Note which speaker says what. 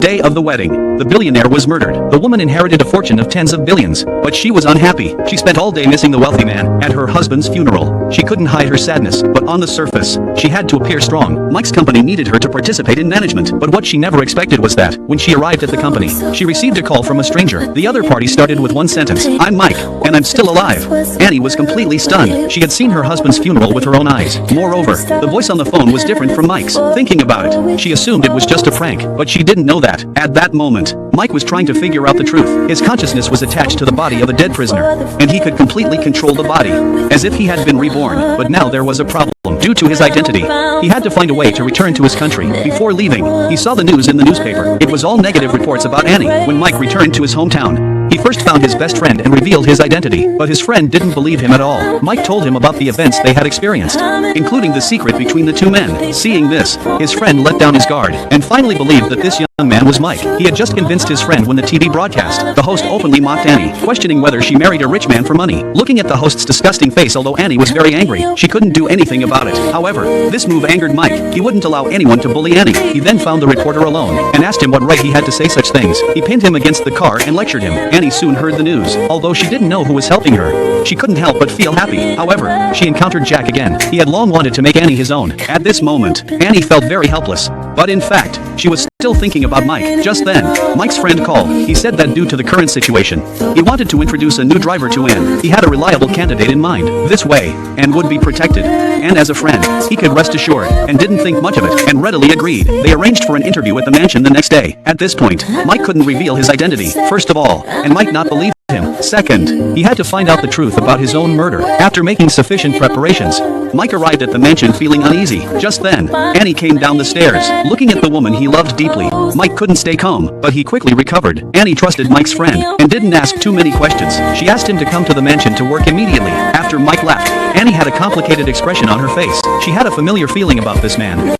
Speaker 1: day of the wedding, the billionaire was murdered. The woman inherited a fortune of tens of billions, but she was unhappy. She spent all day missing the wealthy man at her husband's funeral. She couldn't hide her sadness, but on the surface, she had to appear strong. Mike's company needed her to participate in management, but what she never expected was that, when she arrived at the company, she received a call from a stranger. The other party started with one sentence: "I'm Mike, and I'm still alive." Annie was completely stunned. She had seen her husband's funeral with her own eyes. Moreover, the voice on the phone was different from Mike's. Thinking about it, she assumed it was just a prank, but she didn't know that. At that moment, Mike was trying to figure out the truth. His consciousness was attached to the body of a dead prisoner, and he could completely control the body, as if he had been reborn. But now there was a problem. Due to his identity, he had to find a way to return to his country. Before leaving, he saw the news in the newspaper. It was all negative reports about Annie. When Mike returned to his hometown, he first found his best friend and revealed his identity, but his friend didn't believe him at all. Mike told him about the events they had experienced, including the secret between the two men. Seeing this, his friend let down his guard, and finally believed that this young man was Mike. He had just convinced his friend when the TV broadcast. The host openly mocked Annie, questioning whether she married a rich man for money. Looking at the host's disgusting face, although Annie was very angry, she couldn't do anything about it. However, this move angered Mike. He wouldn't allow anyone to bully Annie. He then found the reporter alone, and asked him what right he had to say such things. He pinned him against the car and lectured him. Annie soon heard the news. Although she didn't know who was helping her, she couldn't help but feel happy. However, she encountered Jack again. He had long wanted to make Annie his own. At this moment, Annie felt very helpless. But in fact, she was still thinking about Mike. Just then, Mike's friend called. He said that due to the current situation, he wanted to introduce a new driver to Anne. He had a reliable candidate in mind. This way, Anne would be protected. And as a friend, he could rest assured, and didn't think much of it, and readily agreed. They arranged for an interview at the mansion the next day. At this point, Mike couldn't reveal his identity, first of all, and Mike not believe him. Second, he had to find out the truth about his own murder. After making sufficient preparations, Mike arrived at the mansion feeling uneasy. Just then, Annie came down the stairs, looking at the woman he loved deeply. Mike couldn't stay calm, but he quickly recovered. Annie trusted Mike's friend, and didn't ask too many questions. She asked him to come to the mansion to work immediately. After Mike left, Annie had a complicated expression on her face. She had a familiar feeling about this man.